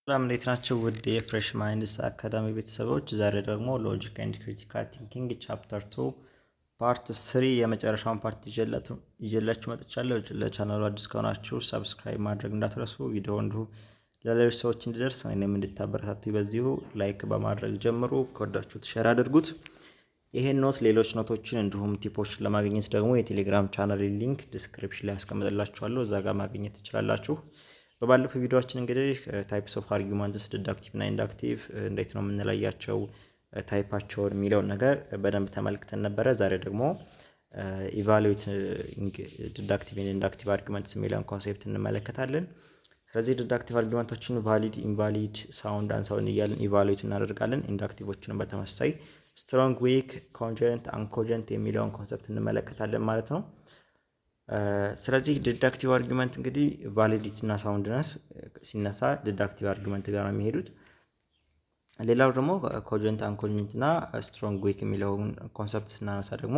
ሰላም እንዴት ናቸው? ውድ የፍሬሽ ማይንድስ አካዳሚ ቤተሰቦች፣ ዛሬ ደግሞ ሎጂክ ኤንድ ክሪቲካል ቲንኪንግ ቻፕተር 2 ፓርት 3 የመጨረሻውን ፓርት ይዤላችሁ መጥቻለሁ። ለቻናሉ አዲስ ከሆናችሁ ሰብስክራይብ ማድረግ እንዳትረሱ፣ ቪዲዮ እንዲሁ ለሌሎች ሰዎች እንዲደርስ እኔም እንድታበረታቱ በዚሁ ላይክ በማድረግ ጀምሩ። ከወዳችሁት ሼር አድርጉት። ይሄን ኖት ሌሎች ኖቶችን እንዲሁም ቲፖችን ለማግኘት ደግሞ የቴሌግራም ቻናል ሊንክ ዲስክሪፕሽን ላይ አስቀምጥላችኋለሁ፣ እዛ ጋር ማግኘት ትችላላችሁ። በባለፈው ቪዲዮአችን እንግዲህ ታይፕስ ኦፍ አርጊውመንትስ ዲዳክቲቭ እና ኢንዳክቲቭ እንዴት ነው የምንለያቸው ታይፓቸውን የሚለውን ነገር በደንብ ተመልክተን ነበረ። ዛሬ ደግሞ ኢቫሉዌቲንግ ዲዳክቲቭ ኤንድ ኢንዳክቲቭ አርጊውመንትስ የሚለውን ኮንሴፕት እንመለከታለን። ስለዚህ ዲዳክቲቭ አርጊውመንቶችን ቫሊድ፣ ኢንቫሊድ፣ ሳውንድ፣ አንሳውንድ እያልን ኢቫሉዌት እናደርጋለን። ኢንዳክቲቮችንም በተመሳሳይ ስትሮንግ፣ ዊክ፣ ኮንጀንት፣ አንኮንጀንት የሚለውን ኮንሴፕት እንመለከታለን ማለት ነው። ስለዚህ ዲዳክቲቭ አርጊውመንት እንግዲህ ቫሊዲቲ እና ሳውንድነስ ሲነሳ ዲዳክቲቭ አርጊውመንት ጋር ነው የሚሄዱት። ሌላው ደግሞ ኮንጀንት፣ አንኮንጀንት እና ስትሮንግ፣ ዊክ የሚለውን ኮንሰፕት ስናነሳ ደግሞ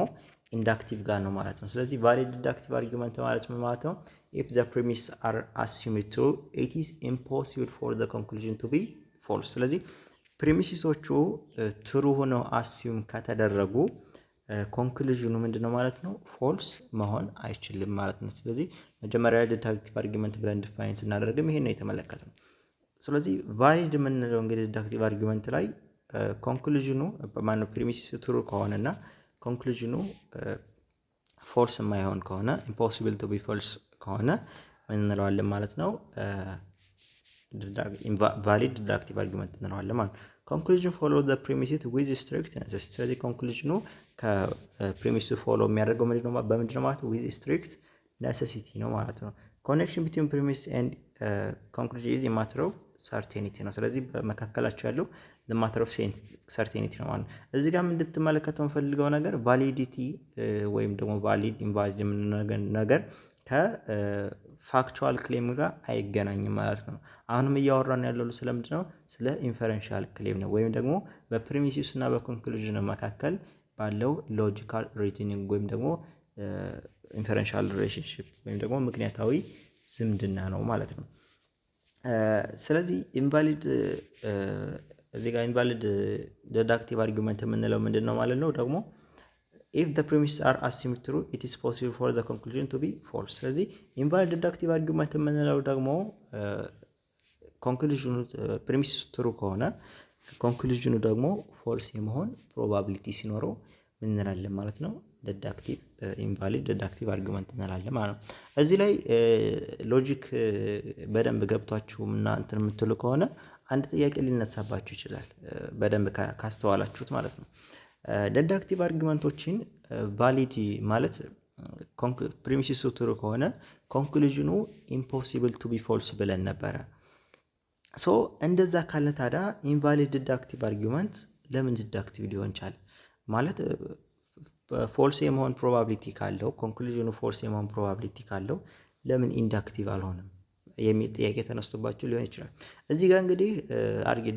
ኢንዳክቲቭ ጋር ነው ማለት ነው። ስለዚህ ቫሊድ ዲዳክቲቭ አርጊውመንት ማለት ምን ማለት ነው? ኢፍ ዘ ፕሪሚስ አር አሲዩምድ ትሩ ኢት ኢዝ ኢምፖሲብል ፎር ዘ ኮንክሉዥን ቱ ቢ ፎልስ። ስለዚህ ፕሪሚሲሶቹ ትሩ ሆነው አሲዩም ከተደረጉ ኮንክሉዥኑ ምንድነው ማለት ነው? ፎልስ መሆን አይችልም ማለት ነው። ስለዚህ መጀመሪያ ዲዳክቲቭ አርጊውመንት ብለን ዲፋይን ስናደርግም ይሄን ነው የተመለከትነው። ስለዚህ ቫሊድ የምንለው እንግዲህ ዲዳክቲቭ አርጊውመንት ላይ ኮንክሉዥኑ ማነው ፕሪሚሲስ ትሩ ከሆነና ኮንክሉዥኑ ፎልስ የማይሆን ከሆነ ኢምፖሲብል ቱ ቢ ፎልስ ከሆነ ምን እንለዋለን ማለት ነው? ቫሊድ ዲዳክቲቭ አርጊውመንት እንለዋለን ማለት ነው። ኮንክሉዥን ፎሎ ዘ ፕሪሚሲስ ዊዝ ስትሪክት ኔሴሲቲ። ስለዚህ ኮንክሉዥኑ ከፕሪሚሱ ፎሎ የሚያደርገው በምንድነው ማለት ነው? ዊዝ ስትሪክት ኔሴሲቲ ነው ማለት ነው። ኮኔክሽን ቢትዊን ፕሪሚስ ኤንድ ኮንክሉዥን ኢዝ ማተር ኦፍ ሰርቴኒቲ ነው። ስለዚህ በመካከላቸው ያለው ማተር ኦፍ ሰርቴኒቲ ነው ማለት ነው። እዚህ ጋር እንድትመለከተው የምፈልገው ነገር ቫሊዲቲ ወይም ደግሞ ቫሊድ ኢንቫሊድ የምንለው ነገር ከፋክቹዋል ክሌም ጋር አይገናኝም ማለት ነው። አሁንም እያወራን ያለው ስለምንድን ነው? ስለ ኢንፈረንሻል ክሌም ነው፣ ወይም ደግሞ በፕሪሚሲስ እና በኮንክሉዥን መካከል ባለው ሎጂካል ሪዝኒንግ ወይም ደግሞ ኢንፈረንሻል ሪሌሽንሺፕ ወይም ደግሞ ምክንያታዊ ዝምድና ነው ማለት ነው። ስለዚህ ኢንቫሊድ እዚህ ጋር ኢንቫሊድ ዲዳክቲቭ አርጊውመንት የምንለው ምንድን ነው ማለት ነው? ደግሞ ኢፍ ዘ ፕሪሚስ አር አሲዩምድ ትሩ ኢት ኢዝ ፖሲብል ፎር ዘ ኮንክሉዥን ቱ ቢ ፎልስ። ስለዚህ ኢንቫሊድ ዲዳክቲቭ አርጊውመንት የምንለው ደግሞ ኮንክሉዥኑ ፕሪሚስ ትሩ ከሆነ ኮንክሉዥኑ ደግሞ ፎልስ የመሆን ፕሮባቢሊቲ ሲኖረው ምን እንላለን ማለት ነው? ዲዳክቲቭ ኢንቫሊድ ዲዳክቲቭ አርጊውመንት እንላለን ማለት ነው። እዚህ ላይ ሎጂክ በደንብ ገብቷችሁ እና እንትን የምትሉ ከሆነ አንድ ጥያቄ ሊነሳባችሁ ይችላል፣ በደንብ ካስተዋላችሁት ማለት ነው። ዲዳክቲቭ አርጊውመንቶችን ቫሊድ ማለት ፕሪሚሲሱ ትሩ ከሆነ ኮንክሉዥኑ ኢምፖሲብል ቱ ቢ ፎልስ ብለን ነበረ። ሶ እንደዛ ካለ ታዲያ ኢንቫሊድ ዲዳክቲቭ አርጊውመንት ለምን ዲዳክቲቭ ሊሆን ቻለ? ማለት ፎልስ የመሆን ፕሮባቢሊቲ ካለው ኮንክሉዥኑ ፎልስ የመሆን ፕሮባቢሊቲ ካለው ለምን ኢንዳክቲቭ አልሆነም የሚል ጥያቄ ተነስቶባችሁ ሊሆን ይችላል። እዚህ ጋር እንግዲህ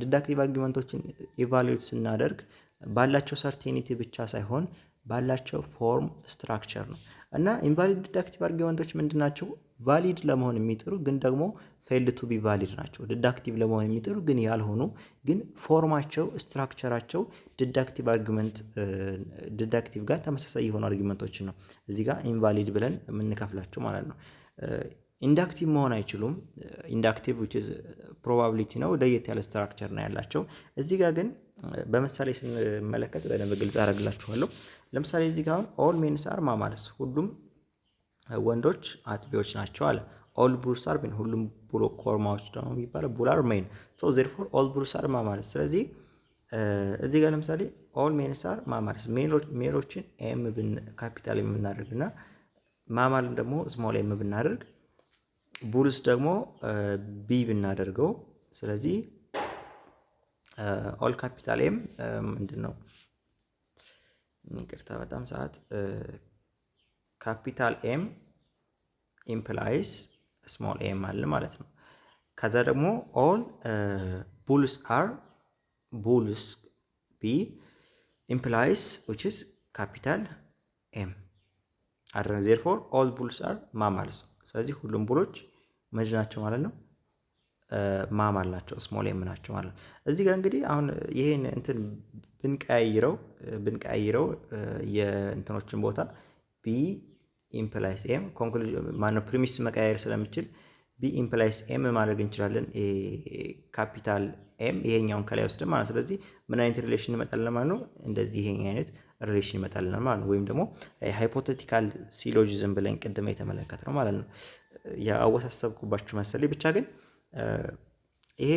ዲዳክቲቭ አርጊውመንቶችን ኢቫሉዌት ስናደርግ ባላቸው ሰርቴኒቲ ብቻ ሳይሆን ባላቸው ፎርም ስትራክቸር ነው። እና ኢንቫሊድ ዲዳክቲቭ አርጊውመንቶች ምንድን ናቸው? ቫሊድ ለመሆን የሚጥሩ ግን ደግሞ ፌልድ ቱ ቢ ቫሊድ ናቸው። ዲዳክቲቭ ለመሆን የሚጥሩ ግን ያልሆኑ፣ ግን ፎርማቸው ስትራክቸራቸው ዲዳክቲቭ አርጊውመንት ዲዳክቲቭ ጋር ተመሳሳይ የሆኑ አርጊውመንቶችን ነው እዚህ ጋር ኢንቫሊድ ብለን የምንከፍላቸው ማለት ነው። ኢንዳክቲቭ መሆን አይችሉም። ኢንዳክቲቭ which is probability ነው፣ ለየት ያለ ስትራክቸር ነው ያላቸው። እዚህ ጋር ግን በምሳሌ ስንመለከት በደንብ ግልጽ አደርግላችኋለሁ። ለምሳሌ እዚህ ጋር አሁን ኦል ሜንስ አር ማማለስ፣ ሁሉም ወንዶች አጥቢዎች ናቸው አለ። ኦል ቡልስ አር ሜን፣ ሁሉም ቡሎ ኮርማዎች ደግሞ የሚባለው ቡል አር ሜን። ሶ ዜርፎር ኦል ቡልስ አር ማማለስ። ስለዚህ እዚህ ጋር ለምሳሌ ኦል ሜንስ አር ማማለስ፣ ሜሎችን ኤም ካፒታል ኤም ብናደርግና ማማልን ደግሞ ስሞል ኤም ብናደርግ ቡልስ ደግሞ ቢ ብናደርገው፣ ስለዚህ ኦል ካፒታል ኤም ምንድን ነው? ይቅርታ በጣም ሰዓት ካፒታል ኤም ኢምፕላይስ ስሞል ኤም አለ ማለት ነው። ከዛ ደግሞ ኦል ቡልስ አር ቡልስ ቢ ኢምፕላይስ which is ካፒታል ኤም አድረን ዜርፎር ኦል ቡልስ አር ማማልስ። ስለዚህ ሁሉም ቡሎች መጅ ናቸው ማለት ነው። ማም አላቸው ስሞል ኤም ናቸው ማለት ነው። እዚህ ጋር እንግዲህ አሁን ይሄን እንትን ብንቀያይረው የእንትኖችን ቦታ ቢ ኢምፕላይስ ኤም ኮንክሉዥን ማነው ፕሪሚስ መቀያየር ስለሚችል ቢ ኢምፕላይስ ኤም ማድረግ እንችላለን። ካፒታል ኤም ይሄኛውን ከላይ ወስደን ማለት ነው። ስለዚህ ምን አይነት ሪሌሽን ይመጣልናል ማለት ነው? እንደዚህ ይሄ አይነት ሪሌሽን ይመጣልናል ማለት ነው። ወይም ደግሞ ሃይፖቴቲካል ሲሎጂዝም ብለን ቅድም የተመለከትነው ማለት ነው። ያወሳሰብኩባችሁ መሰለኝ። ብቻ ግን ይሄ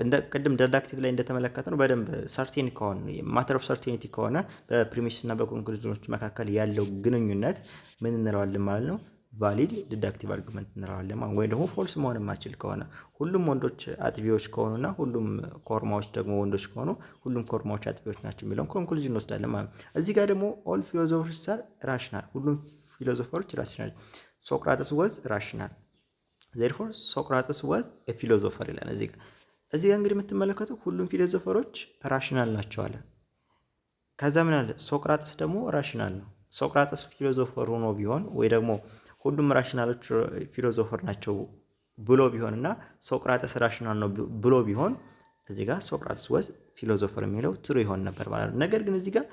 እንደ ቅድም ዲዳክቲቭ ላይ እንደተመለከትነው በደንብ ሰርቴን ከሆነ ማተር ኦፍ ሰርቴኒቲ ከሆነ በፕሪሚስ እና በኮንክሉዥኖች መካከል ያለው ግንኙነት ምን እንለዋለን ማለት ነው? ቫሊድ ዲዳክቲቭ አርጉመንት እንለዋለን ማለት። ወይ ደግሞ ፎልስ መሆን የማይችል ከሆነ ሁሉም ወንዶች አጥቢዎች ከሆኑና ሁሉም ኮርማዎች ደግሞ ወንዶች ከሆኑ ሁሉም ኮርማዎች አጥቢዎች ናቸው የሚለውን ኮንክሉዥን እንወስዳለን ማለት ነው። እዚህ ጋር ደግሞ ኦል ፊሎሶፈርስ አር ራሽናል፣ ሁሉም ፊሎሶፈሮች ራሽናል። ሶቅራጥስ ወዝ ራሽናል ዜርፎር ሶቅራጥስ ወዝ ፊሎሶፈር ይላል። እዚህ ጋር እንግዲህ የምትመለከቱ ሁሉም ፊሎሶፈሮች ራሽናል ናቸው አለ። ከዛ ምን አለ? ሶቅራጥስ ደግሞ ራሽናል ነው። ሶቅራጥስ ፊሎሶፈር ሆኖ ቢሆን ወይ ደግሞ ሁሉም ራሽናሎች ፊሎሶፈር ናቸው ብሎ ቢሆን እና ሶቅራጥስ ራሽናል ነው ብሎ ቢሆን እዚህ ጋር ሶቅራጥስ ወዝ ፊሎሶፈር የሚለው ትሩ ይሆን ነበር ማለት ነው። ነገር ግን እዚህ ጋር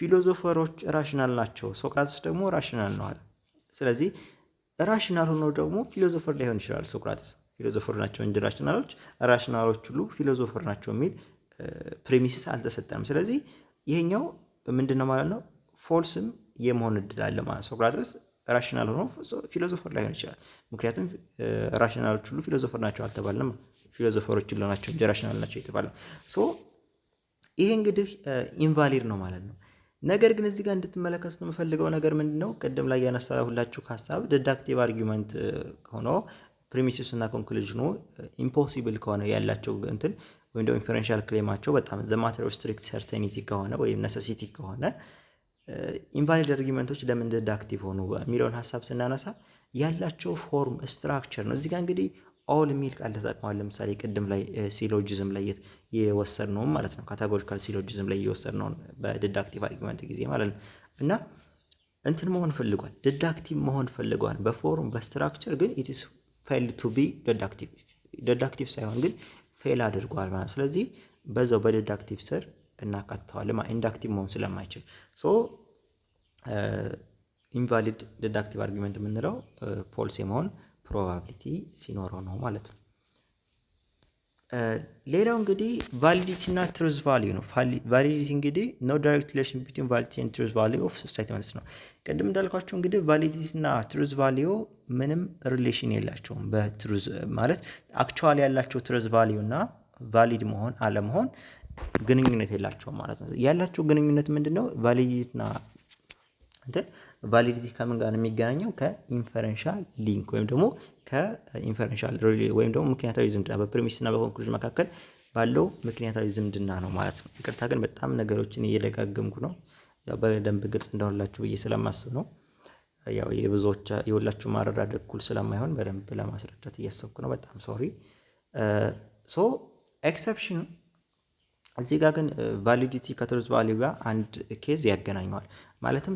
ፊሎሶፈሮች ራሽናል ናቸው፣ ሶቅራጥስ ደግሞ ራሽናል ነው አለ። ስለዚህ ራሽናል ሆኖ ደግሞ ፊሎሶፈር ላይሆን ይችላል። ሶቅራጥስ ፊሎሶፈር ናቸው እንጂ ራሽናሎች ሁሉ ፊሎሶፈር ናቸው የሚል ፕሬሚሲስ አልተሰጠንም። ስለዚህ ይሄኛው ምንድነው ማለት ነው? ፎልስም የመሆን እድል አለ ማለት ሶቅራጥስ ራሽናል ሆኖ ፊሎሶፈር ላይሆን ይችላል። ምክንያቱም ራሽናሎች ሁሉ ፊሎሶፈር ናቸው አልተባልንም። ፊሎሶፈሮች ሁሉ ናቸው እንጂ ራሽናል ናቸው የተባለው። ይሄ እንግዲህ ኢንቫሊድ ነው ማለት ነው። ነገር ግን እዚህ ጋር እንድትመለከቱት የምፈልገው ነገር ምንድነው? ቅድም ላይ ያነሳሁላችሁ ሀሳብ ዲዳክቲቭ አርጊመንት ሆኖ ፕሪሚሲስ እና ኮንክሉዥኑ ኢምፖሲብል ከሆነ ያላቸው እንትን ወይም ደግሞ ኢንፈረንሻል ክሌማቸው በጣም ዘ ማተር ኦፍ ስትሪክት ሰርቴኒቲ ከሆነ ወይም ነሰሲቲ ከሆነ ኢንቫሊድ አርጊመንቶች ለምን ዲዳክቲቭ ሆኑ የሚለውን ሀሳብ ስናነሳ ያላቸው ፎርም ስትራክቸር ነው። እዚህ ጋር እንግዲህ ኦል የሚል ቃል ተጠቅመዋል። ለምሳሌ ቅድም ላይ ሲሎጂዝም ላይ የወሰድነው ማለት ነው። ካታጎሪካል ሲሎጂዝም ላይ የወሰድነው በዲዳክቲቭ አርጊመንት ጊዜ ማለት ነው። እና እንትን መሆን ፈልጓል፣ ዲዳክቲቭ መሆን ፈልጓል በፎርም በስትራክቸር ግን ኢት ኢዝ ፌል ቱ ቢ ዲዳክቲቭ ሳይሆን ግን ፌል አድርጓል ማለት። ስለዚህ በዛው በዲዳክቲቭ ስር እናካተዋለን ኢንዳክቲቭ መሆን ስለማይችል ኢንቫሊድ ዲዳክቲቭ አርጊመንት የምንለው ፎልስ የመሆን ፕሮባቢሊቲ ሲኖረው ነው ማለት ነው። ሌላው እንግዲህ ቫሊዲቲ እና ትሩዝ ቫሊዩ ነው። ቫሊዲቲ እንግዲህ ኖ ዳይሬክት ሪሌሽን ቢትዊን ቫሊዲቲ ኤንድ ትሩዝ ቫሊዩ ኦፍ ስቴትመንትስ ነው። ቅድም እንዳልኳቸው እንግዲህ ቫሊዲቲ እና ትሩዝ ቫሊዩ ምንም ሪሌሽን የላቸውም። በትሩዝ ማለት አክቹዋሊ ያላቸው ትሩዝ ቫሊዩ እና ቫሊድ መሆን አለመሆን ግንኙነት የላቸውም ማለት ነው። ያላቸው ግንኙነት ምንድነው? ቫሊዲቲ ከምን ጋር ነው የሚገናኘው? ከኢንፈረንሻል ሊንክ ወይም ደግሞ ከኢንፈረንሻል ወይም ደግሞ ምክንያታዊ ዝምድና በፕሪሚስ እና በኮንክሉዥን መካከል ባለው ምክንያታዊ ዝምድና ነው ማለት ነው። ይቅርታ ግን በጣም ነገሮችን እየደጋገምኩ ነው። ያው በደንብ ግልጽ እንደሆነላችሁ ብዬ ስለማስብ ነው። ያው የሁላችሁ ማረዳድ እኩል ስለማይሆን በደንብ ለማስረዳት እያሰብኩ ነው። በጣም ሶሪ። ኤክሰፕሽን እዚህ ጋር ግን ቫሊዲቲ ከትሩዝ ቫሊዩ ጋር አንድ ኬዝ ያገናኘዋል። ማለትም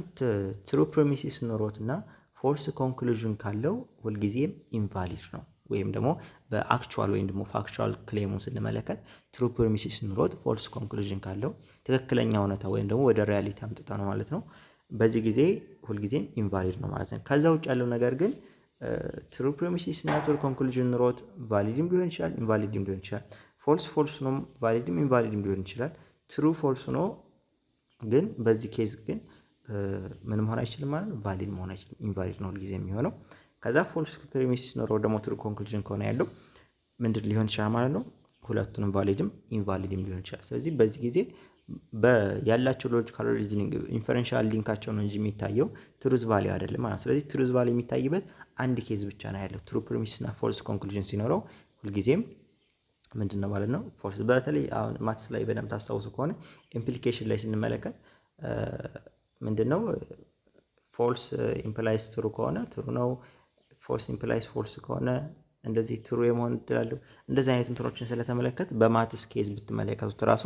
ትሩ ፕሪሚሲስ ኖሮት እና ፎልስ ኮንክሉዥን ካለው ሁልጊዜም ኢንቫሊድ ነው። ወይም ደግሞ በአክቹዋል ወይም ደግሞ ፋክቹዋል ክሌሙን ስንመለከት ትሩ ፕሪሚሲስ ኖሮት ፎልስ ኮንክሉዥን ካለው ትክክለኛ እውነታ ወይም ደግሞ ወደ ሪያሊቲ አምጥታ ነው ማለት ነው። በዚህ ጊዜ ሁልጊዜም ኢንቫሊድ ነው ማለት ነው። ከዛ ውጭ ያለው ነገር ግን ትሩ ፕሪሚሲስ እና ትሩ ኮንክሉዥን ኖሮት ቫሊድም ሊሆን ይችላል፣ ኢንቫሊድም ሊሆን ይችላል። ፎልስ ነው ቫሊድም ኢንቫሊድም ሊሆን ይችላል። ትሩ ፎልስ ነው ግን በዚህ ኬዝ ግን ምን መሆን አይችልም ማለት ነው። ቫሊድ መሆን አይችልም፣ ኢንቫሊድ ነው ሁልጊዜ የሚሆነው። ከዛ ፎልስ ፕሪሚሲስ ኖሮ ደግሞ ትሩ ኮንክሉዥን ከሆነ ያለው ምንድን ሊሆን ይችላል ማለት ነው። ሁለቱንም ቫሊድም ኢንቫሊድም ሊሆን ይችላል። ስለዚህ በዚህ ጊዜ ያላቸው ሎጂካል ሪዝኒንግ ኢንፈረንሻል ሊንካቸው ነው እንጂ የሚታየው ትሩዝ ቫሊዩ አይደለም ማለት ነው። ስለዚህ ትሩዝ ቫሊዩ የሚታይበት አንድ ኬዝ ብቻ ነው ያለው። ትሩ ፕሪሚሲስ እና ፎልስ ኮንክሉዥን ሲኖረው ሁልጊዜም ምንድን ነው ማለት ነው ፎልስ። በተለይ አሁን ማትስ ላይ በደንብ ታስታውሱ ከሆነ ኢምፕሊኬሽን ላይ ስንመለከት ምንድን ነው ፎልስ ኢምፕላይስ ትሩ ከሆነ ትሩ ነው፣ ፎልስ ኢምፕላይስ ፎልስ ከሆነ እንደዚህ ትሩ የመሆን እድል አለው። እንደዚህ አይነት እንትኖችን ስለተመለከት በማትስ ኬዝ ብትመለከቱት ራሱ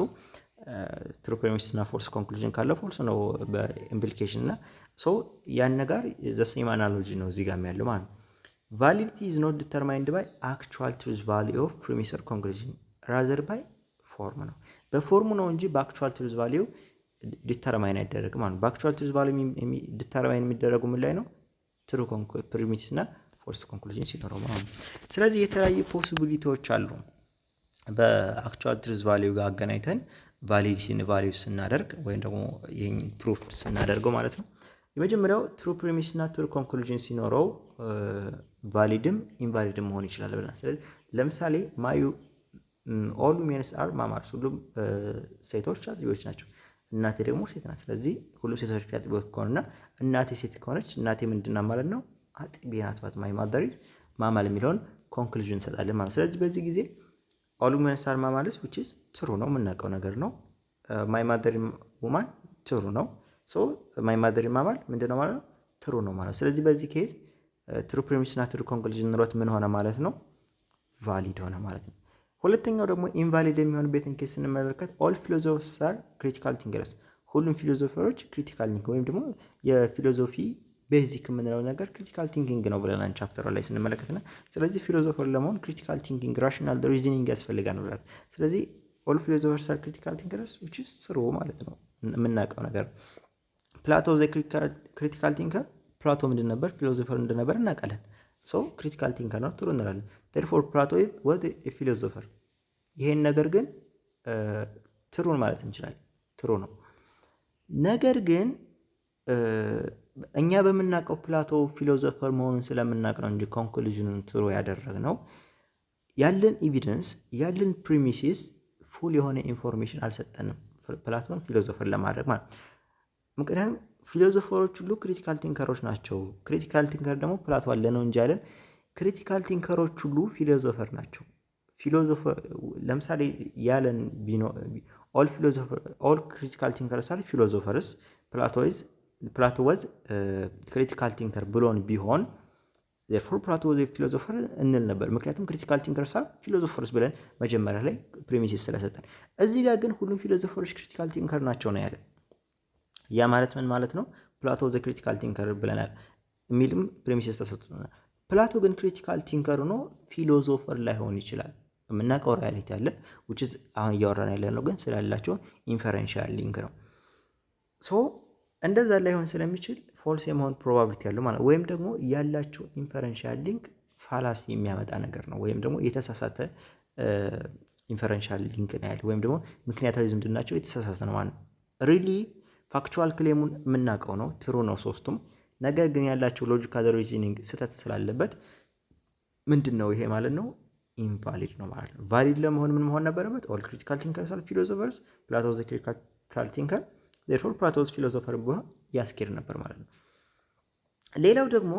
ትሩ ፕሪሚሲስ እና ፎልስ ኮንክሉዥን ካለው ፎልስ ነው በኢምፕሊኬሽን እና ያን ነገር ዘ ሴም አናሎጂ ነው እዚህ ጋር ያለው ማለት ነው። ቫሊዲቲ ኢዝ ኖት ዲተርማይንድ ባይ አክቹዋል ትሩዝ ቫሊዩ ኦፍ ፕሪሚስ ኦር ኮንክሉዥን ራዘር ባይ ፎርም ነው። በፎርሙ ነው እንጂ በአክቹዋል ትሩዝ ቫሊዩ ዲተርማይን አይደረግም ማለት ነው። በአክቹዋል ትሩዝ ቫሊዩ ዲተርማይን የሚደረጉ ምን ላይ ነው? ትሩ ፕሪሚስ እና ፎልስ ኮንክሉዥን ሲኖረው ማለት ነው። ስለዚህ የተለያዩ ፖሲቢሊቲዎች አሉ በአክቹዋል ትሩዝ ቫሊዩ ጋር አገናኝተን ቫሊዲቲን ቫሊዩ ስናደርግ ወይም ደግሞ ይሄን ፕሩፍ ስናደርገው ማለት ነው። የመጀመሪያው ትሩ ፕሪሚስ እና ትሩ ኮንክሉዥን ሲኖረው ቫሊድም ኢንቫሊድም መሆን ይችላል ብለናል። ስለዚህ ለምሳሌ ማዩ ኦል ሜንስ አር ማማርስ፣ ሁሉም ሴቶች አጥቢዎች ናቸው። እናቴ ደግሞ ሴት ናት። ስለዚህ ሁሉም ሴቶች አጥቢዎች ከሆነና እናቴ ሴት ከሆነች እናቴ ምንድና ማለት ነው? አጥቢ ናት ማለት ማይ ማዘር ኢዝ ማማል የሚለውን ኮንክሉዥን እንሰጣለን ማለት። ስለዚህ በዚህ ጊዜ ኦል ሜንስ አር ማማልስ which is ትሩ ነው፣ የምናውቀው ነገር ነው። ማይ ማዘር ውማን ትሩ ነው። ሶ ማይ ማዘር ማማል ምንድነው ማለት ነው? ትሩ ነው ማለት። ስለዚህ በዚህ ኬዝ ትሩ ፕሪሚስ እና ትሩ ኮንክሉዥን ኖሮት ምን ሆነ ማለት ነው? ቫሊድ ሆነ ማለት ነው። ሁለተኛው ደግሞ ኢንቫሊድ የሚሆንበትን ኬስ ስንመለከት ኦል ፊሎዞፈርስ አር ክሪቲካል ቲንከርስ፣ ሁሉም ፊሎዞፈሮች ክሪቲካል ቲንክ ወይም ደግሞ የፊሎዞፊ ቤዚክ የምንለው ነገር ክሪቲካል ቲንኪንግ ነው ብለናል ቻፕተር ላይ ስንመለከትና፣ ስለዚህ ፊሎዞፈር ለመሆን ክሪቲካል ቲንኪንግ ራሽናል ሪዝኒንግ ያስፈልጋል ብለናል። ስለዚህ ኦል ፊሎዞፈርስ አር ክሪቲካል ቲንከርስ which is ትሩ ማለት ነው፣ የምናውቀው ነገር። ፕላቶ ዘ ክሪቲካል ቲንከር፣ ፕላቶ ምንድን ነበር? ፊሎዞፈር እንደነበር እናውቃለን። ሶ ክሪቲካል ቲንከር ነው፣ ትሩ እንላለን። therefore ፕላቶ was a philosopher። ይሄን ነገር ግን ትሩን ማለት እንችላለን፣ ትሩ ነው። ነገር ግን እኛ በምናውቀው ፕላቶ ፊሎዞፈር መሆኑን ስለምናውቅ ነው እንጂ ኮንክሉዥኑን ትሩ ያደረግነው። ያለን ኤቪደንስ ያለን ፕሪሚሲስ ፉል የሆነ ኢንፎርሜሽን አልሰጠንም ፕላቶን ፊሎዞፈር ለማድረግ ማለት። ምክንያቱም ፊሎዞፈሮች ሁሉ ክሪቲካል ቲንከሮች ናቸው። ክሪቲካል ቲንከር ደግሞ ፕላቶ አለ ነው እንጂ ያለን ክሪቲካል ቲንከሮች ሁሉ ፊሎዞፈር ናቸው። ፊሎዞፈር ለምሳሌ ያለን ኦል ክሪቲካል ቲንከርስ አለ ፊሎዞፈርስ ፕላቶ ወዝ ክሪቲካል ቲንከር ብሎን ቢሆን therefore ፕላቶ ወዝ ፊሎዞፈር እንል ነበር። ምክንያቱም ክሪቲካል ቲንከርስ አለ ፊሎዞፈርስ ብለን መጀመሪያ ላይ ፕሪሚሲስ ስለሰጠን። እዚህ ጋር ግን ሁሉም ፊሎዞፈሮች ክሪቲካል ቲንከር ናቸው ነው ያለን። ያ ማለት ምን ማለት ነው? ፕላቶ ዘ ክሪቲካል ቲንከር ብለናል የሚልም ፕሪሚሲስ ተሰጥቶናል። ፕላቶ ግን ክሪቲካል ቲንከር ሆኖ ፊሎዞፈር ላይሆን ይችላል። የምናውቀው ሪያሊቲ አለ which is አሁን እያወራን ያለነው ግን ስላላቸው ኢንፈረንሻል ሊንክ ነው። ሶ እንደዛ ላይሆን ስለሚችል ፎልስ የመሆን ፕሮባቢሊቲ ያለው ማለት ወይም ደግሞ ያላቸው ኢንፈረንሻል ሊንክ ፋላሲ የሚያመጣ ነገር ነው ወይም ደግሞ የተሳሳተ ኢንፈረንሻል ሊንክ ነው ያለው ወይም ደግሞ ምክንያታዊ ዝምድናቸው የተሳሳተ ነው ማለት ነው። ሪሊ ፋክቹዋል ክሌሙን የምናውቀው ነው፣ ትሩ ነው ሶስቱም። ነገር ግን ያላቸው ሎጂካል ሪዝኒንግ ስህተት ስላለበት ምንድን ነው ይሄ ማለት ነው? ኢንቫሊድ ነው ማለት ነው። ቫሊድ ለመሆን ምን መሆን ነበረበት? ኦል ክሪቲካል ቲንከርስ አር ፊሎዞፈርስ ፕላቶ ዘ ክሪቲካል ቲንከር therefore ፕላቶስ ፊሎዞፈር ቢሆን ያስኬድ ነበር ማለት ነው። ሌላው ደግሞ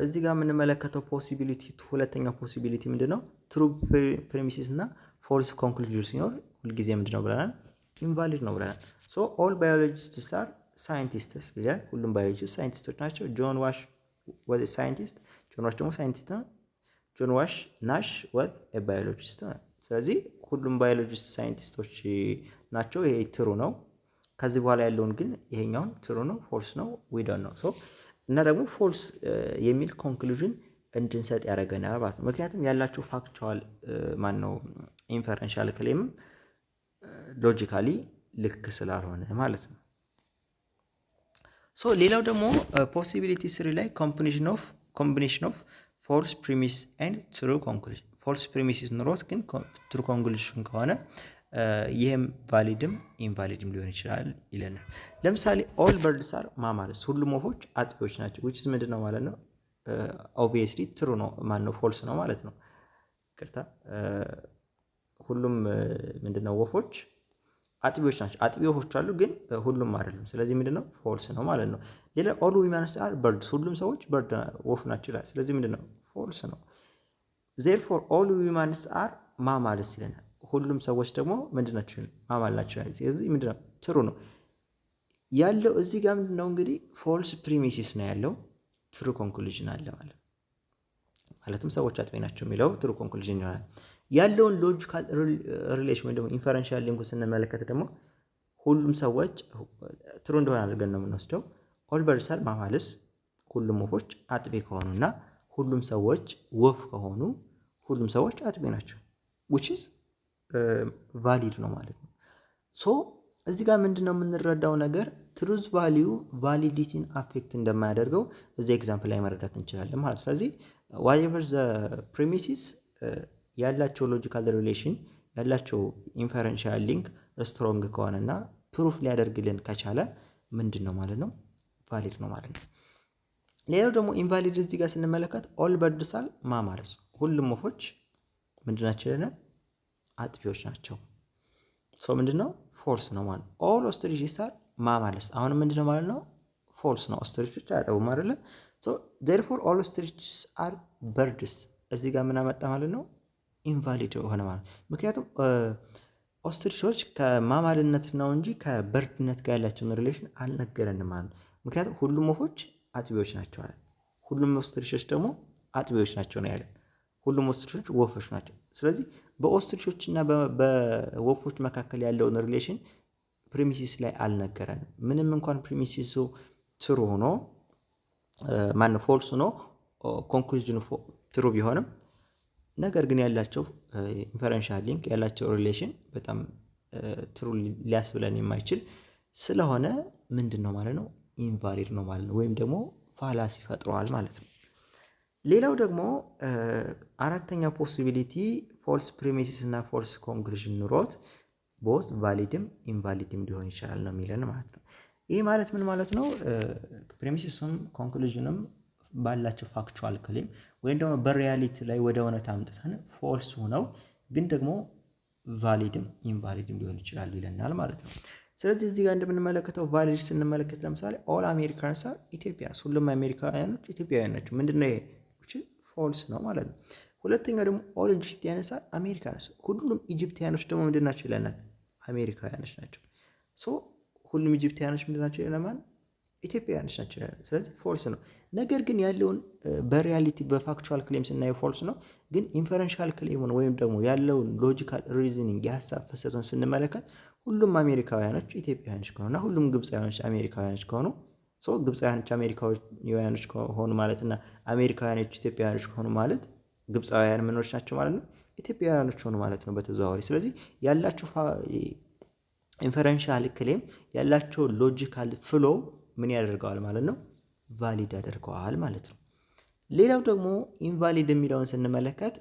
እዚህ ጋር የምንመለከተው ፖሲቢሊቲ ሁለተኛው ፖሲቢሊቲ ምንድነው? ትሩ ፕሪሚሲስ እና ፎልስ ኮንክሉዥን ሲኖር ሁልጊዜ ምንድነው ብለናል? ኢንቫሊድ ነው ብለናል። ሶ ኦል ባዮሎጂስትስ አር ሳይንቲስትስ ብለን ሁሉም ባዮሎጂስት ሳይንቲስቶች ናቸው። ጆን ዋሽ ወዝ ሳይንቲስት፣ ጆን ዋሽ ደግሞ ሳይንቲስት ነው። ጆን ዋሽ ናሽ ወዝ ባዮሎጂስት ነው። ስለዚህ ሁሉም ባዮሎጂስት ሳይንቲስቶች ናቸው። ይሄ ትሩ ነው። ከዚህ በኋላ ያለውን ግን ይሄኛውን ትሩ ነው ፎልስ ነው ዊዶን ነው። ሶ እና ደግሞ ፎልስ የሚል ኮንክሉዥን እንድንሰጥ ያደርገናል ማለት ነው። ምክንያቱም ያላቸው ፋክቹዋል ማን ነው ኢንፈረንሻል ክሌም ሎጂካሊ ልክ ስላልሆነ ማለት ነው። ሶ ሌላው ደግሞ ፖሲቢሊቲ 3 ላይ ኮምቢኔሽን ኦፍ ፎልስ ፕሪሚስ ኤንድ ትሩ ኮንክሉዥን። ፎልስ ፕሪሚስ ኖሮት ግን ትሩ ኮንክሉዥን ከሆነ ይህም ቫሊድም ኢንቫሊድም ሊሆን ይችላል ይለናል። ለምሳሌ ኦል በርድስ አር ማማልስ፣ ሁሉም ወፎች አጥቢዎች ናቸው። which is ምንድን ነው ማለት ነው? ኦብቪየስሊ ትሩ ነው ማን ነው ፎልስ ነው ማለት ነው። ቅርታ ሁሉም ምንድነው ወፎች አጥቢዎች ናቸው። አጥቢ ወፎች አሉ ግን ሁሉም አይደለም። ስለዚህ ምንድነው ፎልስ ነው ማለት ነው። ሌላ ኦል ዊመንስ አር በርድስ፣ ሁሉም ሰዎች በርድ ወፍ ናቸው ይላል። ስለዚህ ምንድነው ፎልስ ነው። therefore ኦል ዊመንስ አር ማማልስ ይለናል። ሁሉም ሰዎች ደግሞ ምንድናቸው? ማማል ናቸው። ስለዚህ ምንድነው ትሩ ነው ያለው። እዚህ ጋር ምንድነው እንግዲህ ፎልስ ፕሪሚሲስ ነው ያለው፣ ትሩ ኮንክሉዥን አለ ማለትም ሰዎች አጥቢ ናቸው የሚለው ትሩ ኮንክሉዥን ይሆናል። ያለውን ሎጂካል ሪሌሽን ወይ ደግሞ ኢንፈረንሻል ሊንኩ ስንመለከት ደግሞ ሁሉም ሰዎች ትሩ እንደሆነ አድርገን ነው የምንወስደው። ኦል በርድስ አር ማማልስ፣ ሁሉም ወፎች አጥቢ ከሆኑና ሁሉም ሰዎች ወፍ ከሆኑ ሁሉም ሰዎች አጥቢ ናቸው which is ቫሊድ ነው ማለት ነው። ሶ እዚህ ጋር ምንድነው የምንረዳው ነገር ትሩዝ ቫሊዩ ቫሊዲቲን አፌክት እንደማያደርገው እዚህ ኤግዛምፕል ላይ መረዳት እንችላለን ማለት ነው። ስለዚህ whatever the premises ያላቸው ሎጂካል ሪሌሽን ያላቸው ኢንፈረንሻል ሊንክ ስትሮንግ ከሆነና ፕሩፍ ሊያደርግልን ከቻለ ምንድን ነው ማለት ነው ቫሊድ ነው ማለት ነው። ሌላው ደግሞ ኢንቫሊድ እዚህ ጋር ስንመለከት ኦል በርድስ አር ማማለስ ሁሉም ወፎች ምንድናቸው ይለናል አጥቢዎች ናቸው። ሶ ምንድነው ፎልስ ነው ማለት ነው። ኦል ኦስትሪችስ አር ማማለስ አሁን ምንድነው ማለት ነው ፎልስ ነው። ኦስትሪቾች አያጠቡም አይደለ? ሶ therefore all ostriches are birds እዚህ ጋር ምን አመጣ ማለት ነው ኢንቫሊድ ሆነ ማለት ምክንያቱም ኦስትሪቾች ከማማልነት ነው እንጂ ከበርድነት ጋር ያላቸውን ሪሌሽን አልነገረንም ማለት ነው። ምክንያቱም ሁሉም ወፎች አጥቢዎች ናቸው አለ። ሁሉም ኦስትሪቾች ደግሞ አጥቢዎች ናቸው ነው ያለን። ሁሉም ኦስትሪቾች ወፎች ናቸው። ስለዚህ በኦስትሪቾች እና በወፎች መካከል ያለውን ሪሌሽን ፕሪሚሲስ ላይ አልነገረንም። ምንም እንኳን ፕሪሚሲሱ ትሩ ሆኖ ማነው ፎልስ ሆኖ ኮንክሉዥኑ ትሩ ቢሆንም ነገር ግን ያላቸው ኢንፈረንሻል ሊንክ ያላቸው ሪሌሽን በጣም ትሩ ሊያስብለን የማይችል ስለሆነ ምንድን ነው ማለት ነው ኢንቫሊድ ነው ማለት ነው፣ ወይም ደግሞ ፋላሲ ፈጥሯል ማለት ነው። ሌላው ደግሞ አራተኛው ፖሲቢሊቲ ፎልስ ፕሪሚሲስ እና ፎልስ ኮንክሉዥን ኑሮት ቦዝ ቫሊድም ኢንቫሊድም ሊሆን ይችላል ነው የሚለን ማለት ነው። ይህ ማለት ምን ማለት ነው? ፕሪሚሲስም ኮንክሉዥንም ባላቸው ፋክቹዋል ክሌም ወይም ደግሞ በሪያሊቲ ላይ ወደ እውነት አምጥተን ፎልስ ሆነው ግን ደግሞ ቫሊድም ኢንቫሊድም ሊሆን ይችላል ይለናል ማለት ነው። ስለዚህ እዚህ ጋር እንደምንመለከተው ቫሊድ ስንመለከት ለምሳሌ ኦል አሜሪካንስ አር ኢትዮጵያንስ ሁሉም አሜሪካውያኖች ኢትዮጵያውያን ናቸው። ምንድነው ይሄ ፎልስ ነው ማለት ነው። ሁለተኛው ደግሞ ኦል ኢጂፕቲያንስ አር አሜሪካንስ ሁሉም ኢጂፕቲያኖች ደግሞ ምንድን ናቸው ይለናል አሜሪካውያኖች ናቸው። ሶ ሁሉም ኢጂፕቲያኖች ምንድን ናቸው ይለናል ኢትዮጵያውያኖች ናቸው ይለናል። ስለዚህ ፎልስ ነው። ነገር ግን ያለውን በሪያሊቲ በፋክቹዋል ክሌም ስናየው ፎልስ ነው። ግን ኢንፈረንሻል ክሌሙን ወይም ደግሞ ያለውን ሎጂካል ሪዝኒንግ የሀሳብ ፍሰቱን ስንመለከት ሁሉም አሜሪካውያኖች ኢትዮጵያውያኖች ከሆኑና ሁሉም ግብፃውያኖች አሜሪካውያኖች ከሆኑ ሶ ግብፃውያኖች አሜሪካውያኖች ከሆኑ ማለት እና አሜሪካውያኖች ኢትዮጵያውያኖች ከሆኑ ማለት ግብፃውያን ምኖች ናቸው ማለት ነው ኢትዮጵያውያኖች ሆኑ ማለት ነው በተዘዋዋሪ። ስለዚህ ያላቸው ኢንፈረንሻል ክሌም ያላቸው ሎጂካል ፍሎ ምን ያደርገዋል ማለት ነው ቫሊድ ያደርገዋል ማለት ነው። ሌላው ደግሞ ኢንቫሊድ የሚለውን ስንመለከት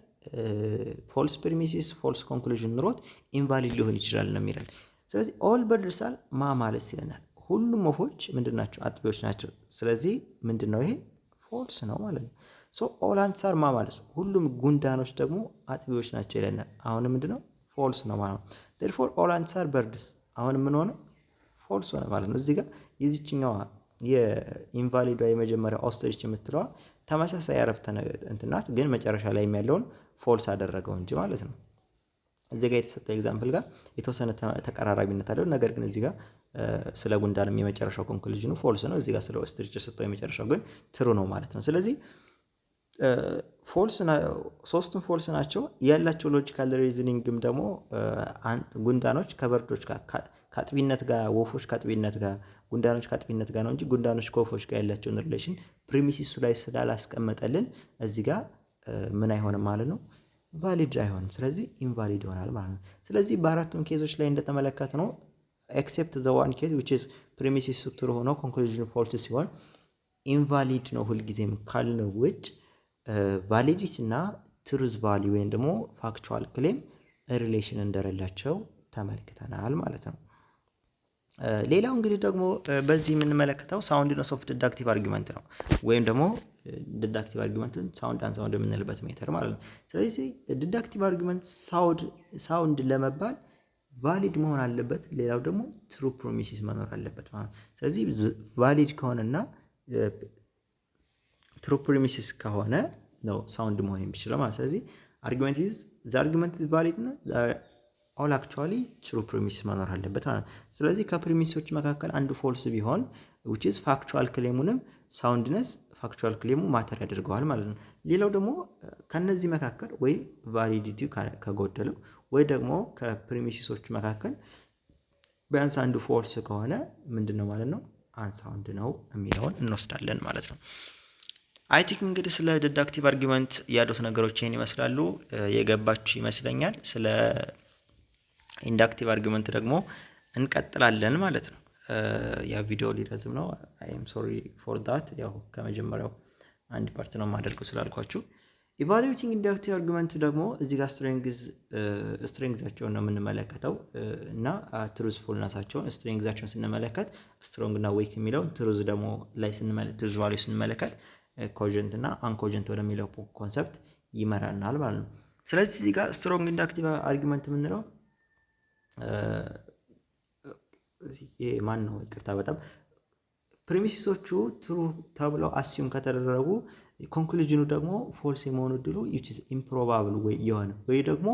ፎልስ ፕሪሚሲስ ፎልስ ኮንክሉዥን ኑሮት ኢንቫሊድ ሊሆን ይችላል ነው የሚለን። ስለዚህ ኦል በርድስ አር ማማለስ ይለናል። ሁሉም ወፎች ምንድናቸው አጥቢዎች ናቸው። ስለዚህ ምንድነው ይሄ ፎልስ ነው ማለት ነው። ሶ ኦል አንትስ አር ማማለስ ሁሉም ጉንዳኖች ደግሞ አጥቢዎች ናቸው ይለናል። አሁን ምንድነው ፎልስ ነው ማለት ነው። therefore all ants are birds አሁን ምን ሆነ ፎልስ ሆነ ማለት ነው። እዚህ ጋር የዚህኛዋ የኢንቫሊድ የመጀመሪያ ኦስትሪች የምትለዋ ተመሳሳይ አረፍተ እንትን ናት፣ ግን መጨረሻ ላይ ያለውን ፎልስ አደረገው እንጂ ማለት ነው። እዚህ ጋር የተሰጠው ኤግዛምፕል ጋር የተወሰነ ተቀራራቢነት አለው። ነገር ግን እዚህ ጋር ስለ ጉንዳንም የመጨረሻው ኮንክሉዥኑ ፎልስ ነው። እዚህ ጋር ስለ ኦስትሪች የተሰጠው የመጨረሻው ግን ትሩ ነው ማለት ነው። ስለዚህ ሶስቱም ፎልስ ናቸው። ያላቸው ሎጂካል ሪዝኒንግም ደግሞ ጉንዳኖች ከበርዶች ጋር ከአጥቢነት ጋር ወፎች ከአጥቢነት ጋር ጉንዳኖች ከአጥቢነት ጋር ነው እንጂ ጉንዳኖች ከወፎች ጋር ያላቸውን ሪሌሽን ፕሪሚሲሱ ላይ ስላላስቀመጠልን እዚህ ጋር ምን አይሆንም ማለት ነው ቫሊድ አይሆንም። ስለዚህ ኢንቫሊድ ይሆናል ማለት ነው። ስለዚህ በአራቱም ኬዞች ላይ እንደተመለከተ ነው ኤክሴፕት ዘ ዋን ኬዝ which is ፕሪሚሲሱ ትሩ ሆኖ ኮንክሉዥን ፎልስ ሲሆን ኢንቫሊድ ነው ሁልጊዜም ካልነው ውጭ ቫሊዲቲ እና ትሩዝ ቫሊዩ ወይም ደግሞ ፋክቹዋል ክሌም ሪሌሽን እንደሌላቸው ተመልክተናል ማለት ነው። ሌላው እንግዲህ ደግሞ በዚህ የምንመለከተው ሳውንድነስ ኦፍ ዲዳክቲቭ አርጊመንት ነው፣ ወይም ደግሞ ዲዳክቲቭ አርጊመንትን ሳውንድ አንሳውንድ የምንልበት ሜተር ማለት ነው። ስለዚህ ዲዳክቲቭ አርጊመንት ሳውንድ ለመባል ቫሊድ መሆን አለበት፣ ሌላው ደግሞ ትሩ ፕሮሚሲስ መኖር አለበት ማለት ነው። ስለዚህ ቫሊድ ከሆነና ትሩ ፕሪሚሲስ ከሆነ ነው ሳውንድ መሆን የሚችለው ማለት። ስለዚህ አርጊመንት ኢዝ ዘ አርጊመንት ኢዝ ቫሊድ እና ኦል አክቹዋሊ ትሩ ፕሪሚሲስ መኖር አለበት ማለት ነው። ስለዚህ ከፕሪሚሶች መካከል አንዱ ፎልስ ቢሆን which is ፋክቹዋል ክሌሙንም ሳውንድነስ ፋክቹዋል ክሌሙ ማተር ያደርገዋል ማለት ነው። ሌላው ደግሞ ከነዚህ መካከል ወይ ቫሊዲቲ ከጎደለው ወይ ደግሞ ከፕሪሚሲሶች መካከል ቢያንስ አንዱ ፎልስ ከሆነ ምንድነው ማለት ነው አንሳውንድ ነው የሚለውን እንወስዳለን ማለት ነው። አይ ቲንክ እንግዲህ ስለ ዲዳክቲቭ አርጊመንት ያሉት ነገሮች ይህን ይመስላሉ። የገባችሁ ይመስለኛል። ስለ ኢንዳክቲቭ አርጊመንት ደግሞ እንቀጥላለን ማለት ነው። ያ ቪዲዮ ሊረዝም ነው። አይ ኤም ሶሪ ፎር ዳት። ያው ከመጀመሪያው አንድ ፓርት ነው የማደርገው ስላልኳችሁ። ኢቫሉዌቲንግ ኢንዳክቲቭ አርጊመንት ደግሞ እዚህ ጋር ስትሬንግዛቸውን ነው የምንመለከተው እና ትሩዝፉልነሳቸውን። ስትሬንግዛቸውን ስንመለከት ስትሮንግ እና ዊክ የሚለውን ትሩዝ ደግሞ ላይ ትሩዝ ቫልዩ ስንመለከት ኮጀንት እና አንኮጀንት ወደሚለው ኮንሰፕት ይመራናል ማለት ነው። ስለዚህ እዚህ ጋር ስትሮንግ ኢንዳክቲቭ አርጊመንት የምንለው ማን ነው? ይቅርታ በጣም ፕሪሚሲሶቹ ትሩ ተብለው አሲዩም ከተደረጉ ኮንክሉዥኑ ደግሞ ፎልስ የመሆኑ እድሉ ኢምፕሮባብል ወይ ደግሞ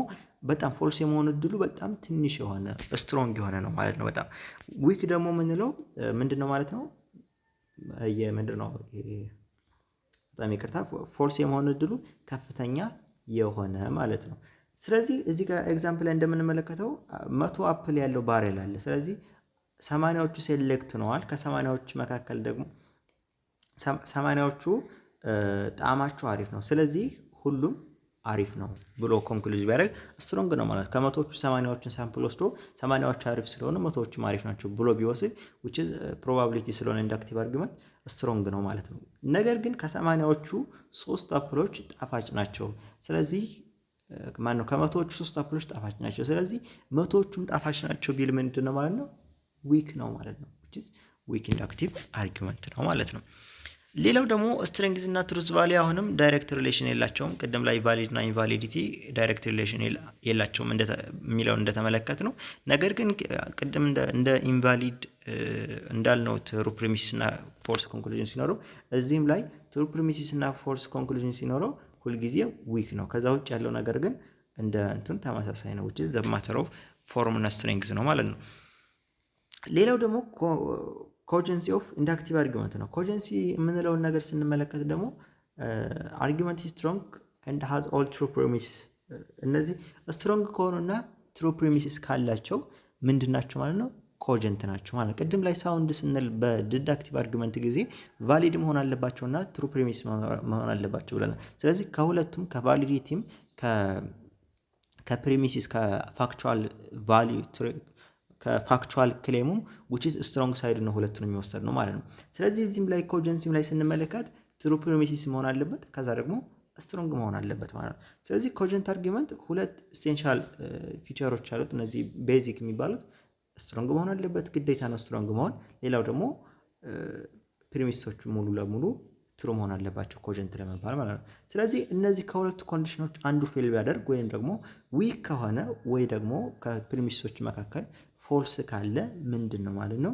በጣም ፎልስ የመሆኑ እድሉ በጣም ትንሽ የሆነ ስትሮንግ የሆነ ነው ማለት ነው። በጣም ዊክ ደግሞ የምንለው ምንድነው ማለት ነው? ምንድነው? በጣም ይቅርታ ፎልስ የመሆኑ እድሉ ከፍተኛ የሆነ ማለት ነው። ስለዚህ እዚህ ጋር ኤግዛምፕል ላይ እንደምንመለከተው 100 አፕል ያለው ባሬል አለ። ስለዚህ 80ዎቹ ሴሌክት ነዋል። ከ80ዎቹ መካከል ደግሞ 80ዎቹ ጣዕማቸው አሪፍ ነው፣ ስለዚህ ሁሉም አሪፍ ነው ብሎ ኮንክሉዥን ቢያደርግ ስትሮንግ ነው ማለት። ከመቶዎቹ 80ዎቹን ሳምፕል ወስዶ 80ዎቹ አሪፍ ስለሆነ መቶዎቹም አሪፍ ናቸው ብሎ ቢወስድ which is probability ስለሆነ ኢንዳክቲቭ አርጊመንት ስትሮንግ ነው ማለት ነው። ነገር ግን ከ80ዎቹ 3 አፕሎች ጣፋጭ ናቸው፣ ስለዚህ ማነው ከመቶዎቹ 3 አፕሎች ጣፋጭ ናቸው፣ ስለዚህ መቶዎቹም ጣፋጭ ናቸው ቢል ምንድን ነው ማለት ነው? ዊክ ነው ማለት ነው። which is ዊክ ኢንዳክቲቭ አርጊመንት ነው ማለት ነው። ሌላው ደግሞ ስትሬንግዝ እና ትሩዝ ቫልዩ አሁንም ዳይሬክት ሪሌሽን የላቸውም። ቅድም ላይ ቫሊድ እና ኢንቫሊዲቲ ዳይሬክት ሪሌሽን የላቸውም የሚለውን እንደተመለከት ነው። ነገር ግን ቅድም እንደ ኢንቫሊድ እንዳልነው ትሩ ፕሪሚሲስ እና ፎልስ ኮንክሉዥን ሲኖረው እዚህም ላይ ትሩ ፕሪሚሲስ እና ፎልስ ኮንክሉዥን ሲኖረው ሁልጊዜ ዊክ ነው። ከዛ ውጭ ያለው ነገር ግን እንደ እንትን ተመሳሳይ ነው። which is the matter of form እና strength ነው ማለት ነው። ሌላው ደግሞ ኮጀንሲ ኦፍ ኢንዳክቲቭ አርጊመንት ነው። ኮጀንሲ የምንለውን ነገር ስንመለከት ደግሞ አርጊመንት ስትሮንግ ኤንድ ሃዝ ኦል ትሩ ፕሪሚሲስ። እነዚህ ስትሮንግ ከሆኑና ትሩ ፕሪሚሲስ ካላቸው ምንድን ናቸው ማለት ነው? ኮጀንት ናቸው ማለት። ቅድም ላይ ሳውንድ ስንል በዲዳክቲቭ አርጊመንት ጊዜ ቫሊድ መሆን አለባቸውና ትሩ ፕሪሚስ መሆን አለባቸው ብለናል። ስለዚህ ከሁለቱም ከቫሊዲቲም ከፕሪሚሲስ ከፋክቹዋል ቫልዩ ከፋክቹዋል ክሌሙም which is ስትሮንግ ሳይድ ነው ሁለቱንም የሚወሰድ ነው ማለት ነው። ስለዚህ እዚህም ላይ ኮጀንሲም ላይ ስንመለከት ትሩ ፕሪሚሲስ መሆን አለበት፣ ከዛ ደግሞ ስትሮንግ መሆን አለበት ማለት ነው። ስለዚህ ኮጀንት አርጊመንት ሁለት ኢሴንሻል ፊቸሮች አሉት። እነዚህ ቤዚክ የሚባሉት ስትሮንግ መሆን አለበት፣ ግዴታ ነው ስትሮንግ መሆን። ሌላው ደግሞ ፕሪሚሶቹ ሙሉ ለሙሉ ትሩ መሆን አለባቸው ኮጀንት ለመባል ማለት ነው። ስለዚህ እነዚህ ከሁለቱ ኮንዲሽኖች አንዱ ፌል ቢያደርግ ወይም ደግሞ ዊክ ከሆነ ወይ ደግሞ ከፕሪሚሶቹ መካከል ፎልስ ካለ ምንድን ነው ማለት ነው?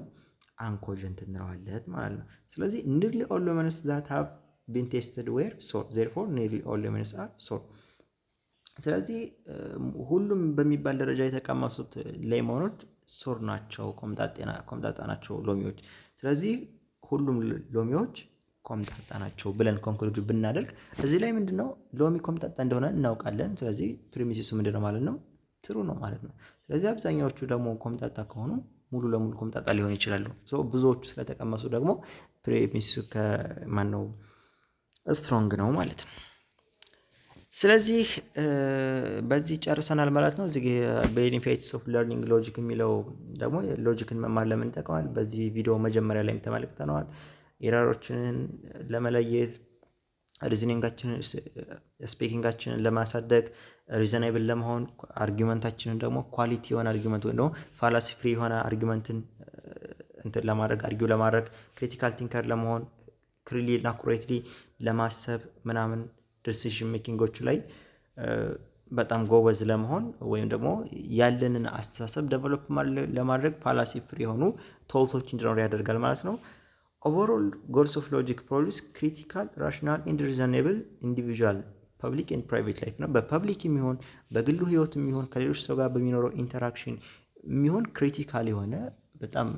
አንኮጀንት እንለዋለን ማለት ነው። ስለዚህ nearly all lemons that have been tested were sour, therefore nearly all lemons are sour። ስለዚህ ሁሉም በሚባል ደረጃ የተቀመሱት ሌሞኖች ሶር ናቸው፣ ኮምጣጣ ናቸው ሎሚዎች። ስለዚህ ሁሉም ሎሚዎች ኮምጣጣ ናቸው ብለን ኮንክሉዥን ብናደርግ እዚህ ላይ ምንድነው ሎሚ ኮምጣጣ እንደሆነ እናውቃለን። ስለዚህ ፕሪሚሲሱ ምንድነው ማለት ነው? ትሩ ነው ማለት ነው። ስለዚህ አብዛኛዎቹ ደግሞ ኮምጣጣ ከሆኑ ሙሉ ለሙሉ ኮምጣጣ ሊሆን ይችላሉ። ብዙዎቹ ስለተቀመሱ ደግሞ ፕሪሚሲሱ ከማነው ስትሮንግ ነው ማለት ነው። ስለዚህ በዚህ ጨርሰናል ማለት ነው። እዚህ ቤኒፊትስ ኦፍ ለርኒንግ ሎጂክ የሚለው ደግሞ ሎጂክን መማር ለምን ይጠቅማል? በዚህ ቪዲዮ መጀመሪያ ላይ ተመልክተነዋል። ኤረሮችን ለመለየት፣ ሪዝኒንጋችንን ስፒኪንጋችንን ለማሳደግ፣ ሪዘናብል ለመሆን፣ አርጊመንታችንን ደግሞ ኳሊቲ የሆነ አርጊመንት ወይም ደግሞ ፋላሲ ፍሪ የሆነ አርጊመንትን እንትን ለማድረግ አርጊው ለማድረግ፣ ክሪቲካል ቲንከር ለመሆን፣ ክሊርሊ እና አኩሬትሊ ለማሰብ ምናምን ዲሲዥን ሜኪንጎች ላይ በጣም ጎበዝ ለመሆን ወይም ደግሞ ያለንን አስተሳሰብ ዴቨሎፕ ለማድረግ ፋላሲ ፍሪ የሆኑ ቶቶች እንዲኖሩ ያደርጋል ማለት ነው። ኦቨርኦል ጎልስ ኦፍ ሎጂክ ፕሮዲውስ ክሪቲካል ራሽናል ኤንድ ሪዘናብል ኢንዲቪዥዋል ፐብሊክ ኤንድ ፕራይቬት ላይፍ ነው። በፐብሊክ የሚሆን በግሉ ህይወት የሚሆን ከሌሎች ሰው ጋር በሚኖረው ኢንተራክሽን የሚሆን ክሪቲካል የሆነ በጣም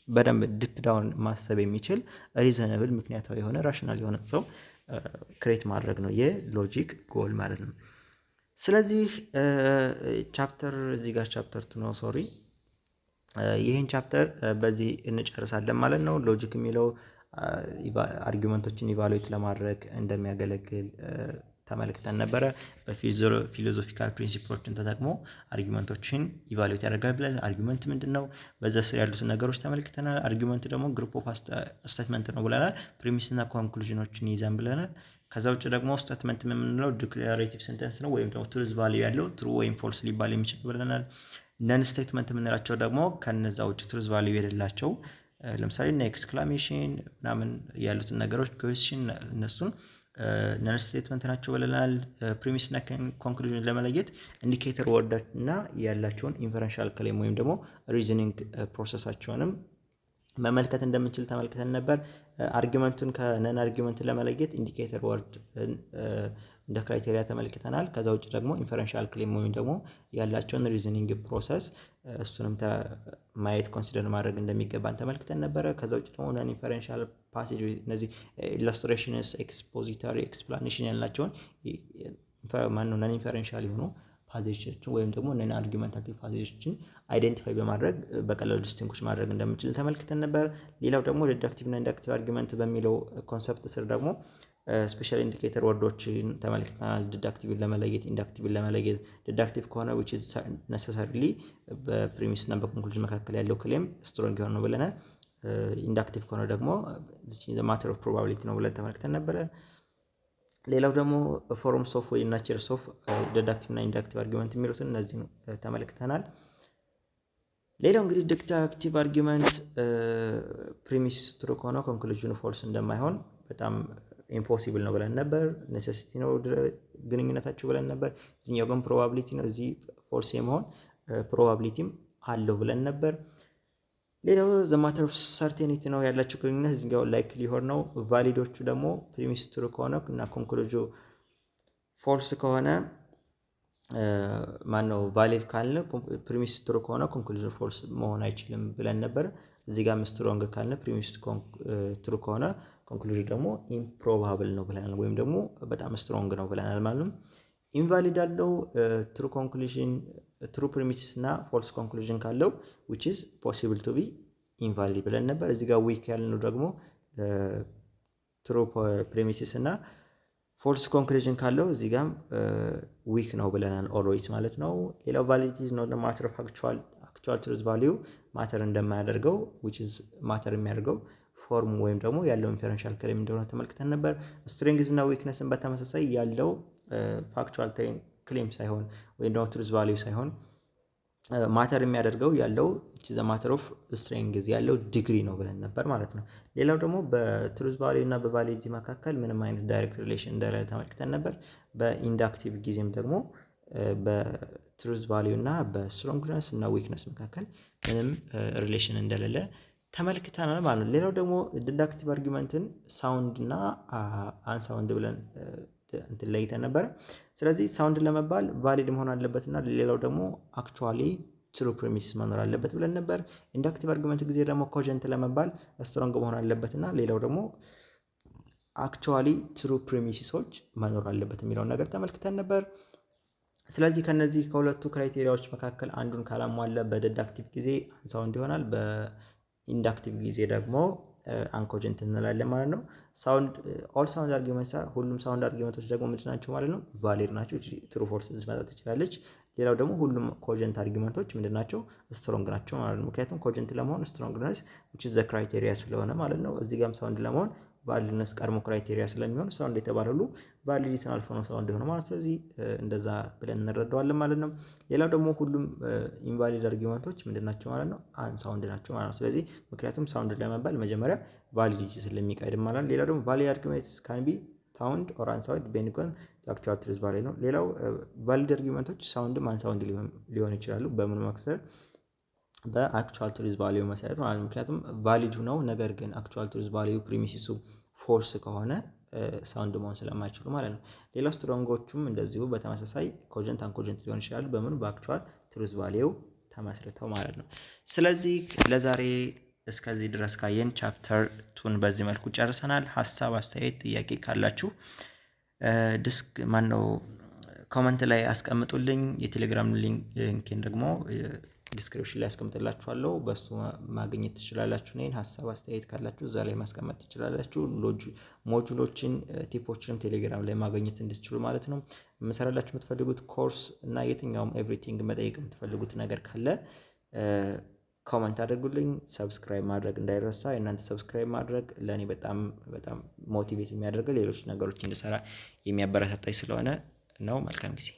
በደንብ ዲፕ ዳውን ማሰብ የሚችል ሪዘናብል ምክንያታዊ የሆነ ራሽናል የሆነ ሰው ክሬት ማድረግ ነው የሎጂክ ጎል ማለት ነው። ስለዚህ ቻፕተር እዚህ ጋር ቻፕተር ነው ሶሪ ይህን ቻፕተር በዚህ እንጨርሳለን ማለት ነው። ሎጂክ የሚለው አርጊመንቶችን ኢቫሉዌት ለማድረግ እንደሚያገለግል ተመልክተን ነበረ። በፊሎዞፊካል ፕሪንሲፕሎችን ተጠቅሞ አርጊመንቶችን ኢቫሉዌት ያደርጋል ብለን አርጊመንት ምንድነው በዛ ስር ያሉትን ነገሮች ተመልክተናል። አርጊመንት ደግሞ ግሩፕ ኦፍ ስቴትመንት ነው ብለናል። ፕሪሚስ እና ኮንክሉዥኖችን ይዘን ብለናል። ከዛ ውጭ ደግሞ ስቴትመንት የምንለው ዲክላሬቲቭ ሴንተንስ ነው ወይም ደግሞ ትሩዝ ቫልዩ ያለው ትሩ ወይም ፎልስ ሊባል የሚችል ብለናል። ነን ስቴትመንት የምንላቸው ደግሞ ከነዛ ውጭ ትሩዝ ቫልዩ የሌላቸው ለምሳሌ እና ኤክስክላሜሽን ምናምን ያሉትን ነገሮች ኩዌስችን እነሱን ነን ስቴትመንት ናቸው ብለናል። ፕሪሚስ እና ኮንክሉዥን ለመለየት ኢንዲኬተር ወርድ እና ያላቸውን ኢንፈረንሻል ክሌም ወይም ደግሞ ሪዝኒንግ ፕሮሰሳቸውንም መመልከት እንደምንችል ተመልክተን ነበር። አርጊመንቱን ከነን አርጊመንት ለመለየት ኢንዲኬተር ወርድ እንደ ክራይቴሪያ ተመልክተናል። ከዛ ውጭ ደግሞ ኢንፈረንሻል ክሌም ወይም ደግሞ ያላቸውን ሪዝኒንግ ፕሮሰስ እሱንም ማየት ኮንሲደር ማድረግ እንደሚገባን ተመልክተን ነበረ። ከዛ ውጭ ደግሞ ነን ኢንፈረንሻል ፓሴጅ እነዚህ ኢላስትሬሽንስ፣ ኤክስፖዚተሪ፣ ኤክስፕላኔሽን ያላቸውን ማነው ነን ኢንፈረንሻል የሆኑ ፓሴጆችን ወይም ደግሞ ነን አርጊመንታቲቭ ፓሴጆችን አይደንቲፋይ በማድረግ በቀላሉ ዲስቲንጉሽ ማድረግ እንደምንችል ተመልክተን ነበር። ሌላው ደግሞ ዲዳክቲቭ እና ኢንዳክቲቭ አርጊመንት በሚለው ኮንሰፕት ስር ደግሞ ስፔሻል ኢንዲኬተር ወርዶችን ተመልክተናል። ዲዳክቲቭን ለመለየት ኢንዳክቲቭን ለመለየት ዲዳክቲቭ ከሆነ which is necessarily በፕሪሚስ እና በኮንክሉዥን መካከል ያለው ክሌም ስትሮንግ የሆነ ነው ብለናል። ኢንዳክቲቭ ከሆነ ደግሞ ማተር ኦፍ ፕሮባቢሊቲ ነው ብለን ተመልክተን ነበረ። ሌላው ደግሞ ፎርምስ ኦፍ ወይ ናቸርስ ኦፍ ዲዳክቲቭ እና ኢንዳክቲቭ አርጊመንት የሚሉትን እነዚህ ተመልክተናል። ሌላው እንግዲህ ዲዳክቲቭ አርጊመንት ፕሪሚስ ትሩ ከሆነ ኮንክሉዥኑ ፎልስ እንደማይሆን በጣም ኢምፖሲብል ነው ብለን ነበር። ኔሴሲቲ ነው ግንኙነታቸው ብለን ነበር። እዚህኛው ግን ፕሮባቢሊቲ ነው። እዚህ ፎልስ የመሆን ፕሮባቢሊቲም አለው ብለን ነበር። ሌላው ዘ ማተር ኦፍ ሰርቴኒቲ ነው ያላቸው ግንኙነት እዚህኛው ላይክሊ ሊሆን ነው። ቫሊዶቹ ደግሞ ፕሪሚስ ትሩ ከሆነ እና ኮንክሉዥኑ ፎልስ ከሆነ ማነው ቫሊድ ካልን ፕሪሚስ ትሩ ከሆነ ኮንክሉዥን ፎልስ መሆን አይችልም ብለን ነበር። እዚህ ጋር ስትሮንግ ካልን ፕሪሚስ ትሩ ከሆነ ኮንክሉዥን ደግሞ ኢምፕሮባብል ነው ብለናል፣ ወይም ደግሞ በጣም ስትሮንግ ነው ብለናል ማለት ነው። ኢንቫሊድ አለው ትሩ ኮንክሉዥን ትሩ ፕሪሚስ እና ፎልስ ኮንክሉዥን ካለው which is possible to be invalid ብለን ነበር። እዚህ ጋር ዊክ ያልነው ደግሞ ትሩ ፕሪሚስስ እና ፎልስ ኮንክሉዥን ካለው እዚህ ጋር ዊክ ነው ብለናል ኦልዌይስ ማለት ነው። ሌላው ቫሊዲቲ is not the matter of actual truth value ማተር እንደማያደርገው which is ማተር የሚያደርገው ፎርም ወይም ደግሞ ያለው ኢንፈረንሻል ክሌም እንደሆነ ተመልክተን ነበር። ስትሬንግዝ እና ዊክነስን በተመሳሳይ ያለው ፋክቹዋል ክሌም ሳይሆን ወይም ደግሞ ትሩዝ ቫልዩ ሳይሆን ማተር የሚያደርገው ያለው ዘ ማተር ኦፍ ስትሬንግዝ ያለው ዲግሪ ነው ብለን ነበር ማለት ነው። ሌላው ደግሞ በትሩዝ ቫልዩ እና በቫሊዲቲ መካከል ምንም አይነት ዳይሬክት ሪሌሽን እንደሌለ ተመልክተን ነበር። በኢንዳክቲቭ ጊዜም ደግሞ በትሩዝ ቫልዩ እና በስትሮንግነስ እና ዊክነስ መካከል ምንም ሪሌሽን እንደሌለ ተመልክተናል ማለት ነው። ሌላው ደግሞ ዲዳክቲቭ አርጊመንትን ሳውንድ እና አንሳውንድ ብለን እንትን ለይተን ነበረ። ስለዚህ ሳውንድ ለመባል ቫሊድ መሆን አለበት እና ሌላው ደግሞ አክቹዋሊ ትሩ ፕሪሚስ መኖር አለበት ብለን ነበር። ኢንዳክቲቭ አርጊመንት ጊዜ ደግሞ ኮጀንት ለመባል ስትሮንግ መሆን አለበት እና ሌላው ደግሞ አክቹዋሊ ትሩ ፕሪሚሶች መኖር አለበት የሚለውን ነገር ተመልክተን ነበር። ስለዚህ ከነዚህ ከሁለቱ ክራይቴሪያዎች መካከል አንዱን ካላሟላ በዲዳክቲቭ ጊዜ አንሳውንድ ይሆናል፣ በኢንዳክቲቭ ጊዜ ደግሞ አንኮጀንት እንላለን ማለት ነው። ሳውንድ ኦል ሳውንድ አርጊመንትስ ሁሉም ሳውንድ አርጊመንቶች ደግሞ ምንድን ናቸው ማለት ነው? ቫሊድ ናቸው። ትሩ ፎልስ ልትመጣ ትችላለች። ሌላው ደግሞ ሁሉም ኮጀንት አርጊመንቶች ምንድን ናቸው? ስትሮንግ ናቸው ማለት ነው። ምክንያቱም ኮጀንት ለመሆን ስትሮንግነስ which is the criteria ስለሆነ ማለት ነው። እዚህ ጋርም ሳውንድ ለመሆን ቫሊድነስ ቀድሞ ክራይቴሪያ ስለሚሆን ሳውንድ የተባለ ሁሉ ቫሊዲቲን አልፎ ነው ሳውንድ የሆነ ማለት። ስለዚህ እንደዛ ብለን እንረዳዋለን ማለት ነው። ሌላው ደግሞ ሁሉም ኢንቫሊድ አርጊመንቶች ምንድን ናቸው ማለት ነው? አንሳውንድ ናቸው ማለት ነው። ስለዚህ ምክንያቱም ሳውንድ ለመባል መጀመሪያ ቫሊዲቲ ስለሚቀድም ማለት ነው። ሌላው ደግሞ ቫሊድ አርጊመንትስ ካን ቢ ሳውንድ ኦር አንሳውንድ ዲፔንዲንግ ኦን ዘ አክቹዋል ትሩዝ ቫልዩ ነው። ሌላው ቫሊድ አርጊመንቶች ሳውንድም አንሳውንድ ሊሆን ይችላሉ። በምን መክሰር በአክቹዋል ትሩዝ ቫልዩ መሰረት ማለት ነው። ምክንያቱም ቫሊድ ነው፣ ነገር ግን አክቹዋል ትሩዝ ቫልዩ ፕሪሚሲሱ ፎልስ ከሆነ ሳውንድ መሆን ስለማይችሉ ማለት ነው። ሌላው ስትሮንጎቹም እንደዚሁ በተመሳሳይ ኮጀንት አንኮጀንት ሊሆን ይችላሉ። በምን በአክቹዋል ትሩዝ ቫልዩ ተመስርተው ማለት ነው። ስለዚህ ለዛሬ እስከዚህ ድረስ ካየን ቻፕተር 2ን በዚህ መልኩ ጨርሰናል። ሀሳብ፣ አስተያየት፣ ጥያቄ ካላችሁ ኮመንት ላይ አስቀምጡልኝ። የቴሌግራም ሊንኬን ደግሞ ዲስክሪፕሽን ላይ አስቀምጥላችኋለሁ። በሱ ማግኘት ትችላላችሁ። እኔን ሀሳብ አስተያየት ካላችሁ እዛ ላይ ማስቀመጥ ትችላላችሁ። ሞጁሎችን ቲፖችንም ቴሌግራም ላይ ማግኘት እንድትችሉ ማለት ነው። የምሰራላችሁ የምትፈልጉት ኮርስ እና የትኛውም ኤቭሪቲንግ መጠየቅ የምትፈልጉት ነገር ካለ ኮመንት አድርጉልኝ። ሰብስክራይብ ማድረግ እንዳይረሳ። የእናንተ ሰብስክራይብ ማድረግ ለእኔ በጣም በጣም ሞቲቬት የሚያደርገው ሌሎች ነገሮች እንድሰራ የሚያበረታታኝ ስለሆነ ነው። መልካም ጊዜ